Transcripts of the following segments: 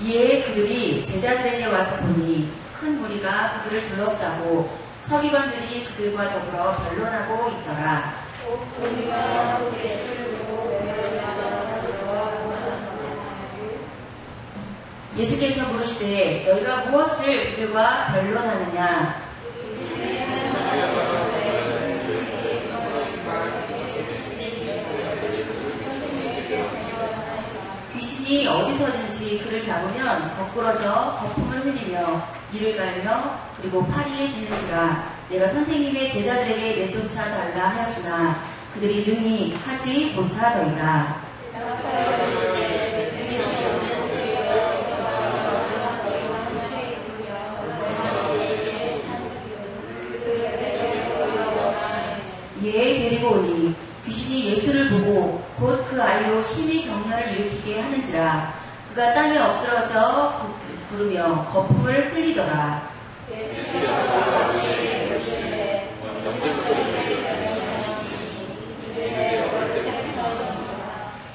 이에 그들이 제자들에게 와서 보니 큰 무리가 그들을 둘러싸고 서기관들이 그들과 더불어 변론하고 있더라. 예수께서 물으시되 너희가 무엇을 그들과 변론하느냐? 귀신이 어디서든지 그를 잡으면 거꾸러져 거품을 흘리며 이를 갈며 그리고 파리에 짖는지라. 내가 선생님의 제자들에게 내쫓아 달라 하였으나 그들이 능히 하지 못하더이다. 이에 데리고 오니 귀신이 예수를 보고 곧 그 아이로 심히 경련을 일으키게 하는지라. 그가 땅에 엎드러져 구르며 거품을 흘리더라.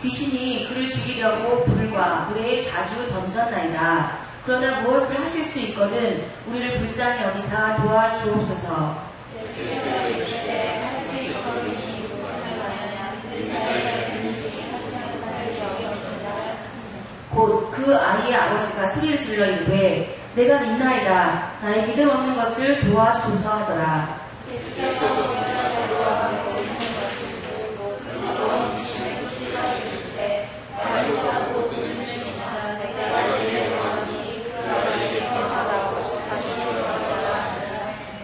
귀신이 그를 죽이려고 불과 물에 자주 던졌나이다. 그러나 무엇을 하실 수 있거든 우리를 불쌍히 여기사 도와주옵소서. 곧 그 아이의 아버지가 소리를 질러 이르되 내가 믿나이다. 나의 믿음 없는 것을 도와주소서 하더라.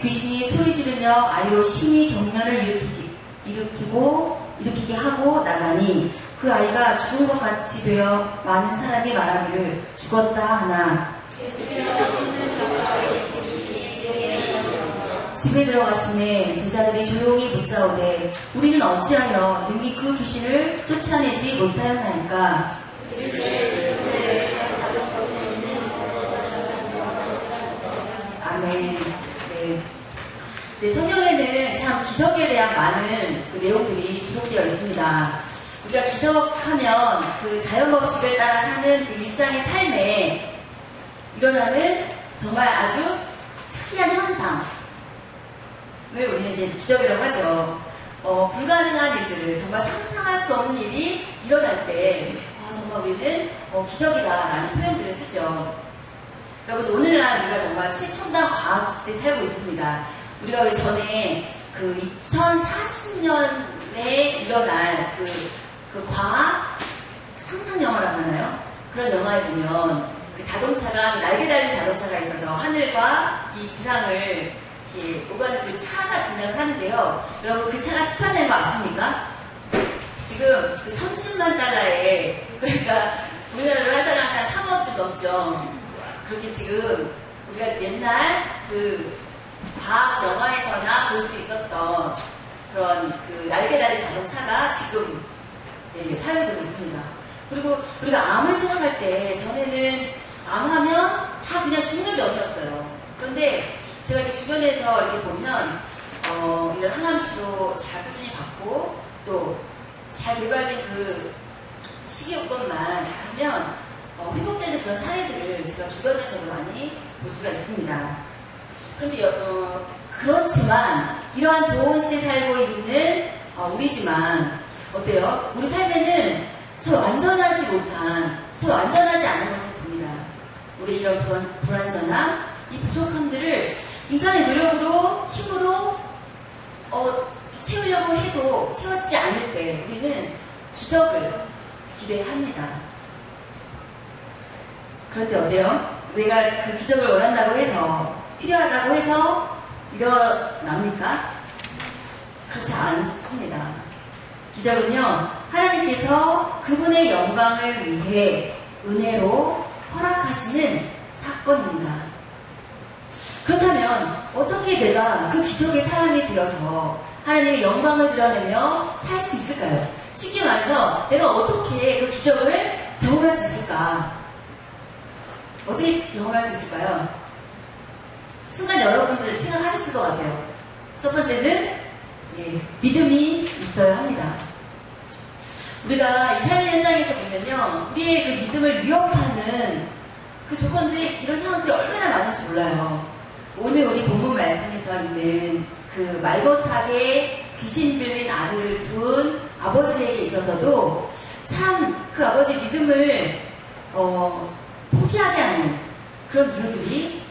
귀신이 소리 지르며 아이로 심히 경련을 일으키게 하고 나가니 그 아이가 죽은 것 같이 되어 많은 사람이 말하기를 죽었다 하나. 집에 들어가시매 제자들이 조용히 묻자오되 우리는 어찌하여 능히 그 귀신을 쫓아내지 못하였나이까. 아멘. 네, 성경에는 참 기적에 대한 많은 그 내용들이 기록되어 있습니다. 우리가 기적하면 그 자연법칙을 따라 사는 그 일상의 삶에 일어나는 정말 아주 특이한 현상을 우리는 이제 기적이라고 하죠. 불가능한 일들을 정말 상상할 수 없는 일이 일어날 때 정말 우리는 기적이다라는 표현들을 쓰죠. 여러분, 오늘날 우리가 정말 최첨단 과학 시대에 살고 있습니다. 우리가 왜 전에 그 2040년에 일어날 그 과학 상상 영화라고 하나요? 그런 영화에 보면 그 자동차가, 날개 달린 자동차가 있어서 하늘과 이 지상을 이렇게 오가는 그 차가 등장을 하는데요. 여러분, 그 차가 시판된 거 아십니까? 지금 그 30만 달러에, 그러니까 우리나라로 하다가 한 3억쯤 넘죠. 그렇게 지금 우리가 옛날 그 과학 영화에서나 볼 수 있었던 그런 그 날개 달린 자동차가 지금 사용되고 있습니다. 그리고 우리가 암을 생각할 때 전에는 암하면 다 그냥 죽는 병이었어요. 그런데 제가 이렇게 주변에서 이렇게 보면 이런 항암치료 잘 꾸준히 받고 또 잘 개발된 그 식이요법만 잘하면 회복되는 그런 사례들을 제가 주변에서도 많이 볼 수가 있습니다. 그런데 그렇지만 이러한 좋은 시대에 살고 있는 우리지만 어때요? 우리 삶에는 서로 완전하지 않은 것을 봅니다. 우리 이런 불완전함, 이 부족함들을 인간의 노력으로, 힘으로 채우려고 해도 채워지지 않을 때 우리는 기적을 기대합니다. 그런데 어때요? 내가 그 기적을 원한다고 해서, 필요하다고 해서 일어납니까? 그렇지 않습니다. 기적은요, 하나님께서 그분의 영광을 위해 은혜로 허락하시는 사건입니다. 그렇다면 어떻게 내가 그 기적의 사람이 되어서 하나님의 영광을 드러내며 살 수 있을까요? 쉽게 말해서 내가 어떻게 그 기적을 경험할 수 있을까? 어떻게 경험할 수 있을까요? 순간 여러분들 생각하셨을 것 같아요. 첫 번째는 믿음이 있어야 합니다. 우리가 이 삶의 현장에서 보면요, 우리의 그 믿음을 위협하는 그 조건들, 이런 상황들이 얼마나 많은지 몰라요. 오늘 우리 본문 말씀에서 있는 그 말 못하게 귀신 들린 아들을 둔 아버지에게 있어서도 참 그 아버지 믿음을 포기하게 하는 그런 이유들이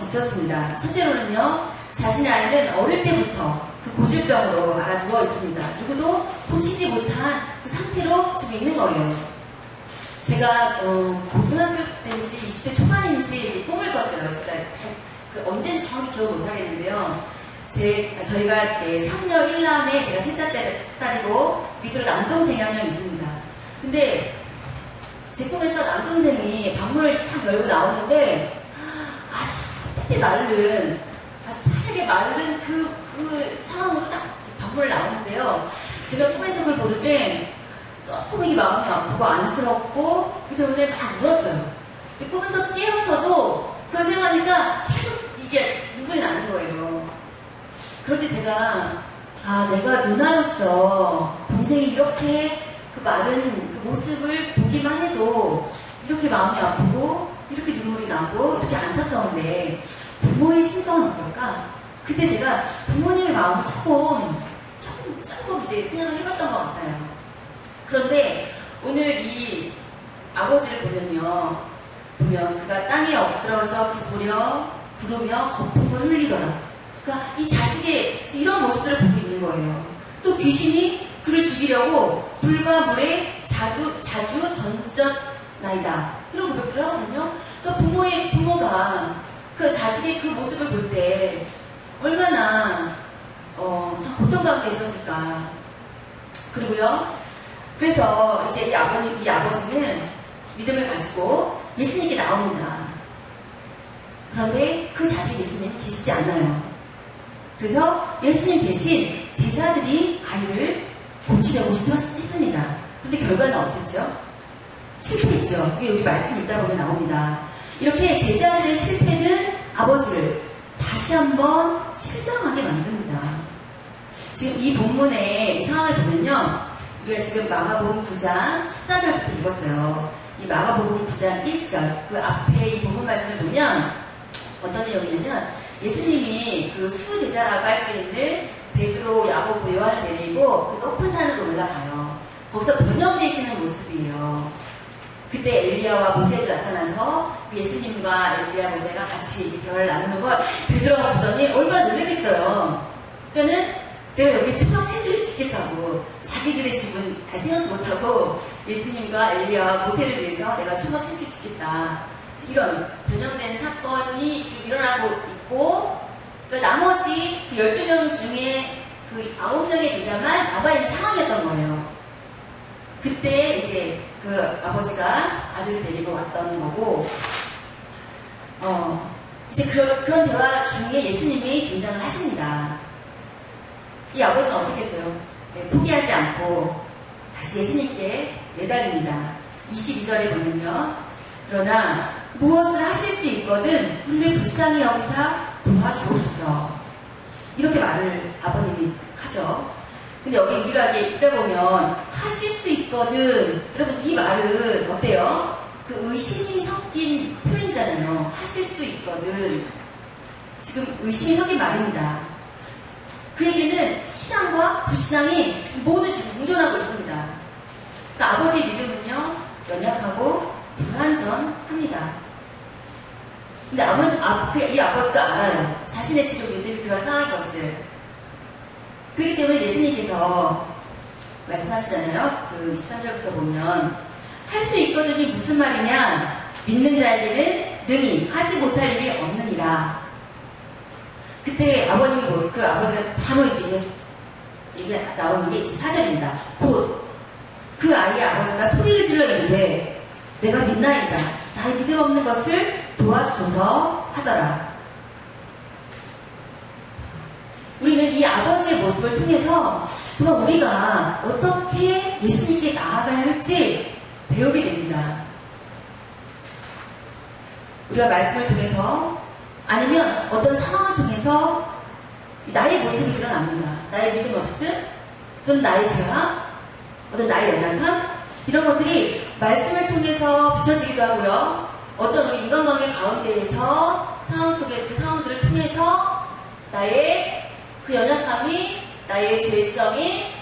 있었습니다. 첫째로는요, 자신의 아이는 어릴 때부터 그 고질병으로 알아 누워 있습니다. 누구도 고치지 못한 그 상태로 지금 있는 거예요. 제가 고등학교 때인지 20대 초반인지 꿈을 꿨어요. 제가 언제인지 정확히 기억 못 하겠는데요. 저희가 제 3녀 1남에 제가 셋째 딸이고 밑으로 남동생이 한 명 있습니다. 근데 제 꿈에서 남동생이 방문을 탁 열고 나오는데 아주 뼈에 마른, 아주 파랗게 마른 그 상황으로 딱 방문을 나오는데요. 제가 꿈에서 그걸 보는 때 너무 이 마음이 아프고 안쓰럽고 그 때문에 막 울었어요. 꿈에서 깨어서도 그걸 생각하니까 계속 이게 눈물이 나는 거예요. 그런데 제가 내가 누나로서 동생이 이렇게 그 마른 그 모습을 보기만 해도 이렇게 마음이 아프고 이렇게 눈물이 나고 이렇게 안타까운데 부모의 심정은 어떨까? 그때 제가 부모님의 마음을 조금 이제 생각을 해봤던 것 같아요. 그런데 오늘 이 아버지를 보면 그가 땅에 엎드러져 구르며 거품을 흘리더라. 그러니까 이 자식의 이런 모습들을 보고 있는 거예요. 또 귀신이 그를 죽이려고 불과 물에 자주 던졌나이다. 이런 고백들을 하거든요. 그러니까 부모가 그 자식의 그 모습을 볼 때 얼마나 참 고통 가운데 있었을까. 그리고요. 그래서 이제 이 아버지는 믿음을 가지고 예수님께 나옵니다. 그런데 그 자리에 예수님은 계시지 않아요. 그래서 예수님 대신 제자들이 아이를 고치려고 시도했습니다. 그런데 결과는 어땠죠? 실패했죠. 그게 우리 말씀 읽다 보면 나옵니다. 이렇게 제자들의 실패는 아버지를 다시 한번 실망하게 만듭니다. 지금 이 본문의 이 상황을 보면요. 우리가 지금 마가복음 9장 14절부터 읽었어요. 이 마가복음 9장 1절 그 앞에 이 본문 말씀을 보면 어떤 내용이냐면 예수님이 그 수제자라고 할 수 있는 베드로, 야고보, 요한을 데리고 그 높은 산으로 올라가요. 거기서 번영되시는 모습이에요. 그때 엘리야와 모세가 나타나서 예수님과 엘리야, 모세가 같이 대화를 나누는 걸 베드로가 보더니 얼마나 놀라겠어요. 그러니까는 내가 여기 초막 셋을 짓겠다고 자기들의 집은 알 생각도 못하고 예수님과 엘리야와 모세를 위해서 내가 초막 셋을 짓겠다. 이런 변형된 사건이 지금 일어나고 있고 그러니까 나머지 그 12명 중에 그 9명의 제자만 남아있는 상황이었던 거예요. 그때 이제 그 아버지가 아들을 데리고 왔던 거고 이제 그런 대화 중에 예수님이 등장을 하십니다. 이 아버지는 어떻게 했어요? 포기하지 않고 다시 예수님께 매달립니다. 22절에 보면요. 그러나 무엇을 하실 수 있거든 우리를 불쌍히 여기사 도와주옵소서. 이렇게 말을 아버님이 하죠. 근데 여기 우리가 읽다 보면 하실 수 있거든. 여러분 이 말은 어때요? 그 의심이 섞인 표현이잖아요. 하실 수 있거든. 지금 의심이 섞인 말입니다. 그에게는 신앙과 불신앙이 모두 지금 공존하고 있습니다. 그러니까 아버지의 믿음은요 연약하고 불완전합니다. 근데 이 아버지도 알아요. 자신의 지금 믿음이 그런 상황인 것을. 그렇기 때문에 예수님께서 말씀하시잖아요. 그 23절부터 보면 할 수 있거든이 무슨 말이냐? 믿는 자에게는 능히 하지 못할 일이 없느니라. 그때 아버님이 그 아버지가 바로 이게 나오는 게 24절입니다. 곧 그 아이의 아버지가 소리를 질러 이르되 내가 믿나이다. 나의 믿음 없는 것을 도와주소서 하더라. 우리는 이 아버지의 모습을 통해서 정말 우리가 어떻게 예수님께 나아가야 할지 배우게 됩니다. 우리가 말씀을 통해서 아니면 어떤 상황을 통해서 나의 모습이 드러납니다. 나의 믿음 없음, 또는 나의 죄악, 어떤 나의 연약함, 이런 것들이 말씀을 통해서 비춰지기도 하고요. 어떤 우리 인간관계 가운데에서 상황 속에 그 상황들을 통해서 나의 그 연약함이, 나의 죄성이,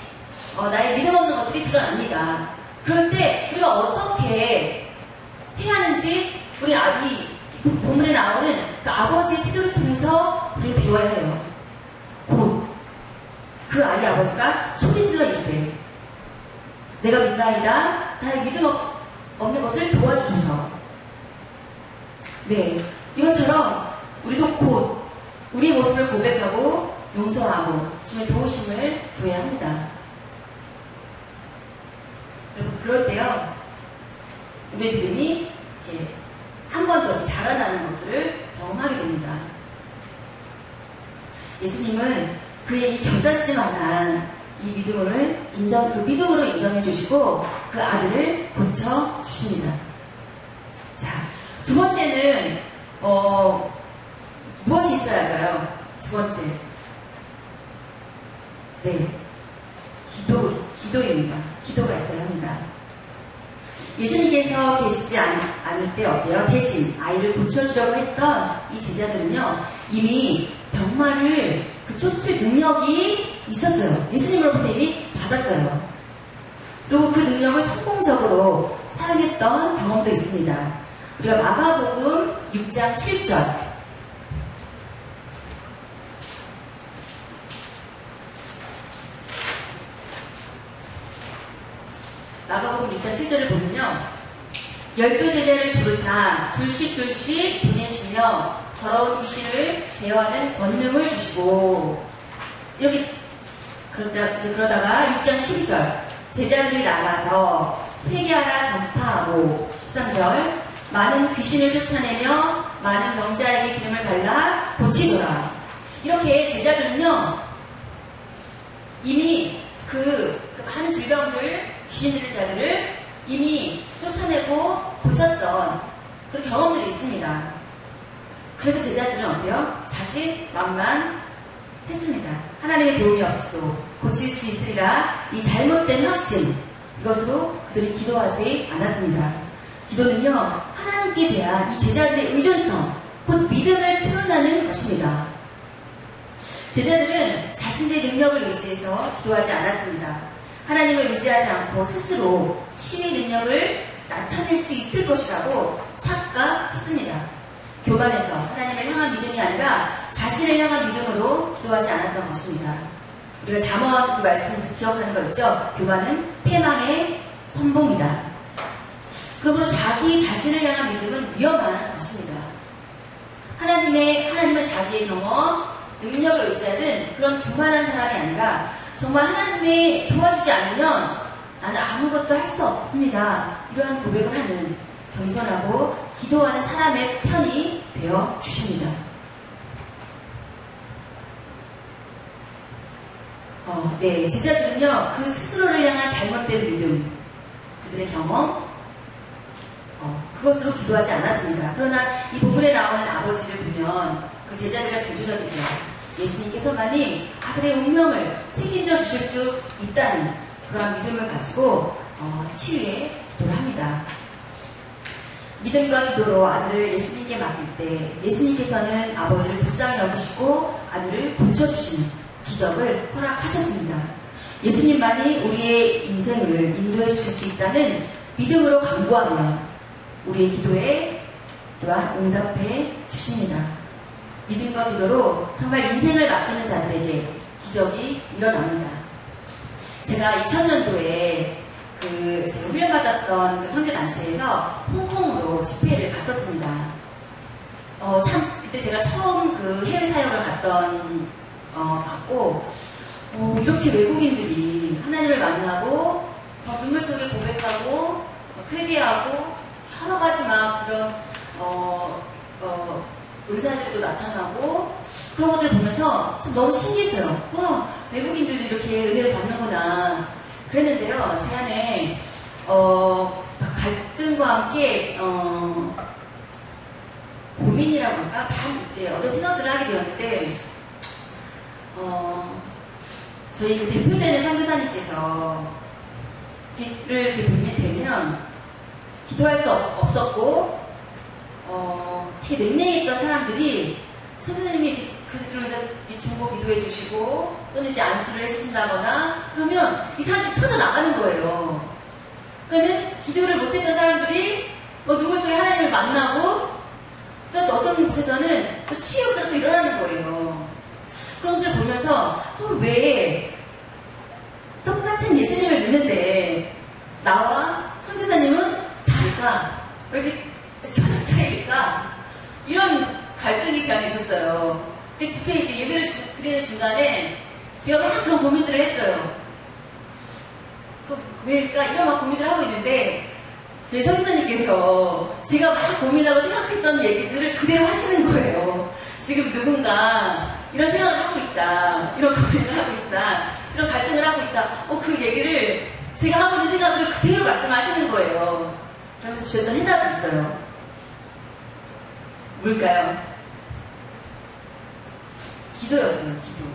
나의 믿음 없는 것들이 드러납니다. 그럴 때 우리가 어떻게 해야 하는지 우리 이 본문에 나오는 그 아버지의 태도를 통해서 우리를 배워야 해요. 곧 그 아이 아버지가 소리질러 이르되 내가 믿나이다 나의 믿음 없는 것을 도와주소서. 네, 이것처럼 우리도 곧 우리의 모습을 고백하고 용서하고 주의 도우심을 구해야 합니다. 여러분, 그럴 때요 우리의 믿음이 한 번 더 자라나는 것들을 경험하게 됩니다. 예수님은 그의 이 겨자씨만한 이 믿음을 그 믿음으로 인정해 주시고 그 아들을 고쳐 주십니다. 자, 두 번째는 무엇이 있어야 할까요? 두 번째, 네, 기도입니다. 기도가 있어야 합니다. 예수님께서 계시지 않을 때 어때요? 대신 아이를 고쳐주려고 했던 이 제자들은요 이미 병마를 쫓을 능력이 있었어요. 예수님으로부터 이미 받았어요. 그리고 그 능력을 성공적으로 사용했던 경험도 있습니다. 우리가 마가복음 6장 7절 마가복음 6장 7절을 보면요 12제자를 부르사 둘씩 보내시며 더러운 귀신을 제어하는 권능을 주시고 이렇게 그러다가 6장 12절 제자들이 나가서 회개하라 전파하고 13절 많은 귀신을 쫓아내며 많은 병자에게 기름을 발라 고치더라. 이렇게 제자들은요 이미 그 많은 질병들 귀신 들린 자들을 이미 쫓아내고 고쳤던 그런 경험들이 있습니다. 그래서 제자들은 어때요? 자신만만했습니다. 하나님의 도움이 없이도 고칠 수 있으리라 이 잘못된 확신 이것으로 그들이 기도하지 않았습니다. 기도는요 하나님께 대한 이 제자들의 의존성 곧 믿음을 표현하는 것입니다. 제자들은 자신들의 능력을 의지해서 기도하지 않았습니다. 하나님을 의지하지 않고 스스로 신의 능력을 나타낼 수 있을 것이라고 착각했습니다. 교만해서 하나님을 향한 믿음이 아니라 자신을 향한 믿음으로 기도하지 않았던 것입니다. 우리가 잠언 그 말씀에서 기억하는 거 있죠? 교만은 패망의 선봉이다. 그러므로 자기 자신을 향한 믿음은 위험한 것입니다. 하나님은 자기의 경험, 능력을 의지하는 그런 교만한 사람이 아니라 정말 하나님이 도와주지 않으면 나는 아무것도 할 수 없습니다. 이러한 고백을 하는 겸손하고 기도하는 사람의 편이 되어 주십니다. 네, 제자들은요 그 스스로를 향한 잘못된 믿음, 그들의 경험, 그것으로 기도하지 않았습니다. 그러나 이 부분에 나오는 아버지를 보면 그 제자들과 대조적이죠. 예수님께서만이 아들의 운명을 책임져 주실 수 있다는 그러한 믿음을 가지고 치유에 기도를 합니다. 믿음과 기도로 아들을 예수님께 맡길 때 예수님께서는 아버지를 불쌍히 여기시고 아들을 고쳐주시는 기적을 허락하셨습니다. 예수님만이 우리의 인생을 인도해 주실 수 있다는 믿음으로 간구하면 우리의 기도에 또한 응답해 주십니다. 믿음과 기도로 정말 인생을 맡기는 자들에게 기적이 일어납니다. 제가 2000년도에 제가 훈련받았던 그 선교단체에서 홍콩으로 집회를 갔었습니다. 그때 제가 처음 그 해외 사역을 갔고, 이렇게 외국인들이 하나님을 만나고, 눈물 속에 고백하고, 회개하고, 여러 가지 막 이런, 은사들도 나타나고 그런 것들을 보면서 너무 신기했어요. 와, 외국인들도 이렇게 은혜를 받는구나 그랬는데요. 제 안에 갈등과 함께 고민이라고 할까? 이제 어떤 생각들을 하게 되었는데 저희 그 대표되는 선교사님께서 이렇게 뵈면 기도할 수 없었고 되게 냉랭했던 사람들이 선생님이 그들을 위해서 중보 기도해 주시고 또는 이제 안수를 해주신다거나 그러면 이 사람들이 터져나가는 거예요. 그러니까 기도를 못했던 사람들이 뭐 누굴 속에 하나님을 만나고 또 어떤 곳에서는 또 치유 역사가 또 일어나는 거예요. 그런 것들을 보면서 왜 똑같은 예수님을 믿는데 나와 선교사님은 다를까? 왜 이렇게 차이일까? 이런 갈등이 제 안에 있었어요. 근데 집회 예배를 드리는 중간에 제가 막 그런 고민들을 했어요. 왜일까? 이런 막 고민을 하고 있는데 저희 선교사님께서 제가 막 고민하고 생각했던 얘기들을 그대로 하시는 거예요. 지금 누군가 이런 생각을 하고 있다. 이런 고민을 하고 있다. 이런 갈등을 하고 있다. 그 얘기를 제가 하고 있는 생각을 그대로 말씀하시는 거예요. 그러면서 주셨던 해답이 있어요. 뭘까요? 기도였어요, 기도.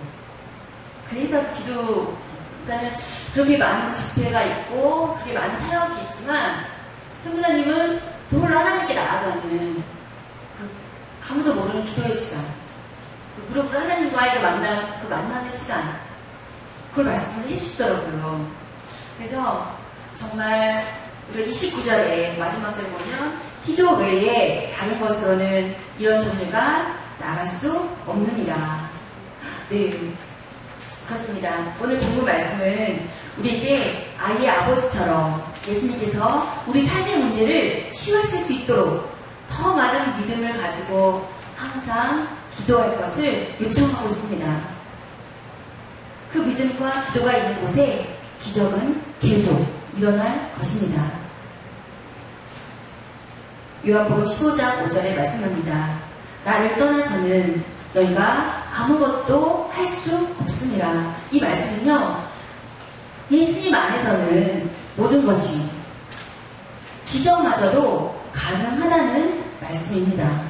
그 해답, 기도. 그러니까는 그렇게 많은 집회가 있고, 그렇게 많은 사역이 있지만, 선교사님은 홀로 하나님께 나아가는 아무도 모르는 기도의 시간. 무릎으로 하나님과의 그 만남의 시간. 그걸 말씀을 해주시더라고요. 그래서 정말 우리가 29절에 마지막 절 보면 기도 외에 다른 것으로는 이런 종류가 나갈 수 없느니라. 네, 그렇습니다. 오늘 본문 말씀은 우리에게 아이의 아버지처럼 예수님께서 우리 삶의 문제를 치유하실 수 있도록 더 많은 믿음을 가지고 항상 기도할 것을 요청하고 있습니다. 그 믿음과 기도가 있는 곳에 기적은 계속 일어날 것입니다. 요한복음 15장 5절에 말씀합니다. 나를 떠나서는 너희가 아무것도 할 수 없습니다. 이 말씀은요, 예수님 안에서는 모든 것이 기적마저도 가능하다는 말씀입니다.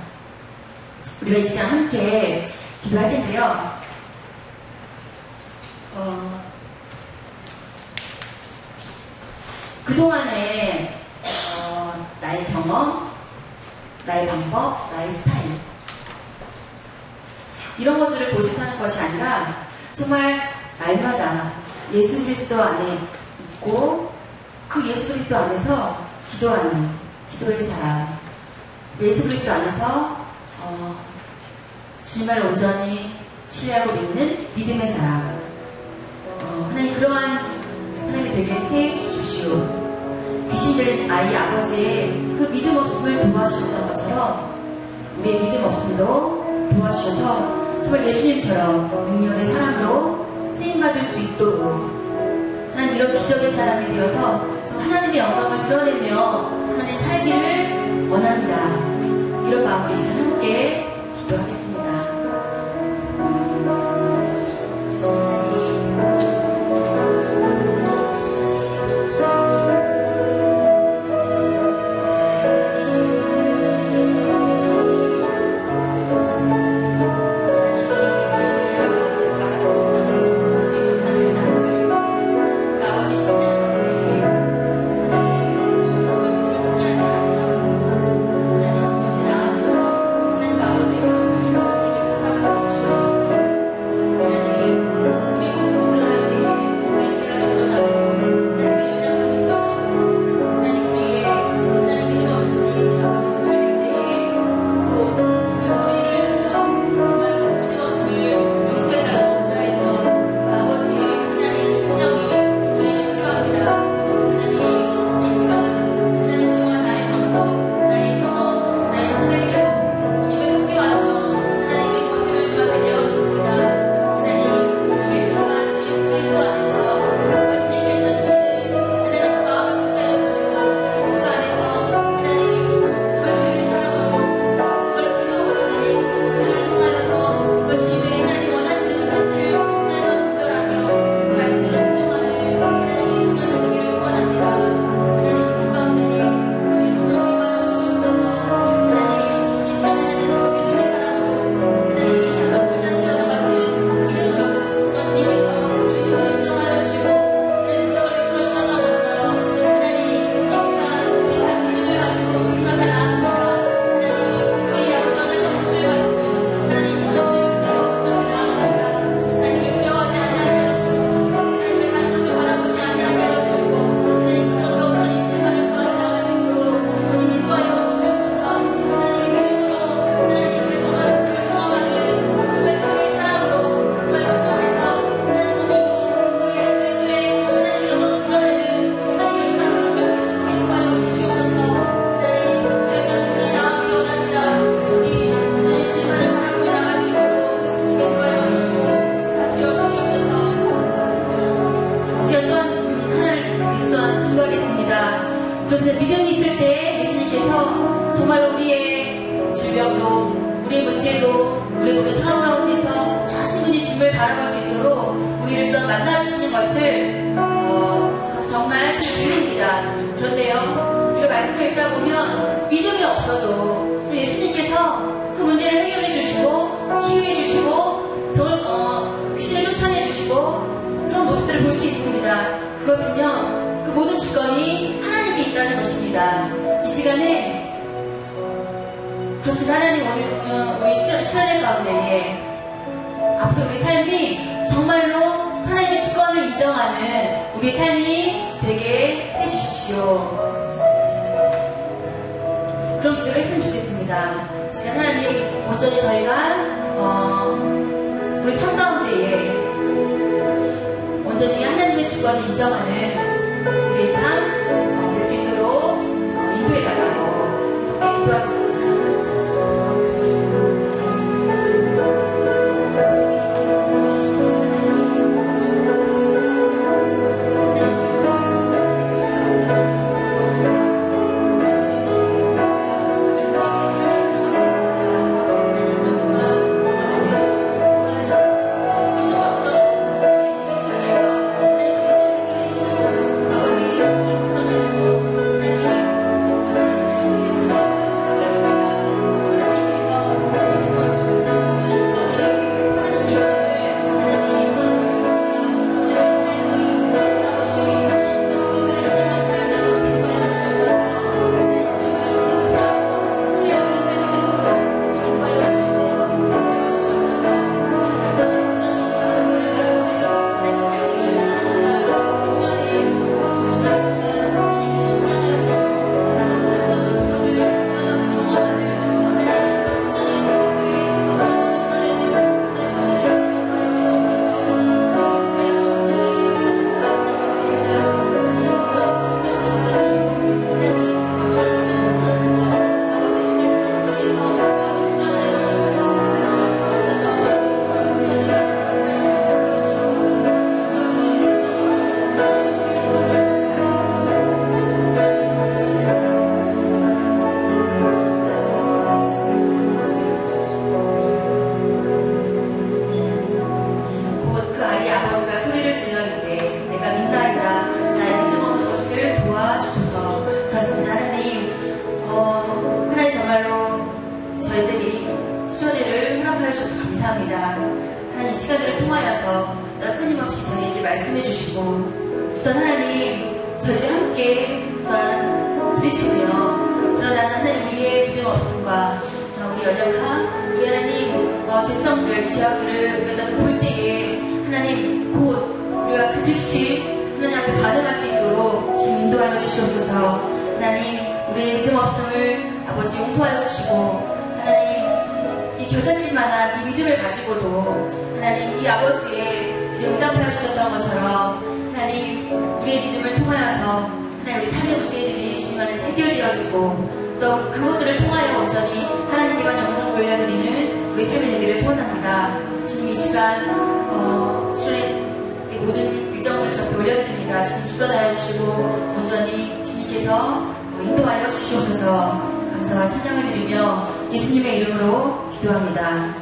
우리가 이 시간 함께 기도할 텐데요. 그동안에 나의 경험, 나의 방법, 나의 스타일 이런 것들을 고집하는 것이 아니라 정말 날마다 예수 그리스도 안에 있고 그 예수 그리스도 안에서 기도하는 기도의 사람, 예수 그리스도 안에서 주님을 온전히 신뢰하고 믿는 믿음의 사람, 하나님 그러한 사람이 되게 해 주십시오. 귀신 들린 아이 아버지의 그 믿음 없음을 도와주셨던 것처럼 우리의 믿음 없음도 도와주셔서 정말 예수님처럼 능력의 사람으로 쓰임받을 수 있도록 하나님 이런 기적의 사람이 되어서 하나님의 영광을 드러내며 하나님 살기를 원합니다. 이런 마음으로 이 시간 함께 기도하겠습니다. 말씀으로 우리를 또 만나주시는 것을 정말 기쁩니다. 그런데요, 우리가 말씀을 읽다 보면 믿음이 없어도 예수님께서 그 문제를 해결해 주시고 치유해 주시고 귀신을 쫓아내 주시고 그런 모습들을 볼 수 있습니다. 그것은요, 그 모든 주권이 하나님께 있다는 것입니다. 이 시간에 그렇습니다. 하나님 우리 시간의 가운데에 앞으로 우리 삶이 정말로 하나님의 주권을 인정하는 우리의 삶이 되게 해주십시오. 그런 기도를 했으면 좋겠습니다. 지금 하나님 온전히 저희가 우리 삶 가운데에 온전히 하나님의 주권을 인정하는 우리의 삶 될 수 있도록 인도해달라고 기도하겠습니다. 하나님 시간들을 통하여서 끊임없이 저희에게 말씀해 주시고 또한 하나님 저희들이 함께 또한 부딪히며 드러나는 하나님 우리의 믿음 없음과 우리 연약함 우리 하나님 죄성들 이 죄악들을 우리가 볼 때에 하나님 곧 우리가 그 즉시 하나님 앞에 반응할 수 있도록 주님 인도하여 주시옵소서. 하나님 우리의 믿음 없음을 아버지 용서하여 주시고 하나님 이 겨자씨만한 이 믿음을 가지고도 하나님 이 아버지의 응답하여 주셨던 것처럼 하나님 우리의 믿음을 통하여서 하나님 우리 삶의 문제들이 주님 안에서 해결되어지고 또 그것들을 통하여 온전히 하나님께만 영광 돌려드리는 우리 삶의 되기를 소원합니다. 주님 이 시간 주님의 모든 일정을 주 앞에 올려드립니다. 주님 주관하여 주시고 온전히 주님께서 인도하여 주시옵소서. 감사와 찬양을 드리며 예수님의 이름으로 기도합니다.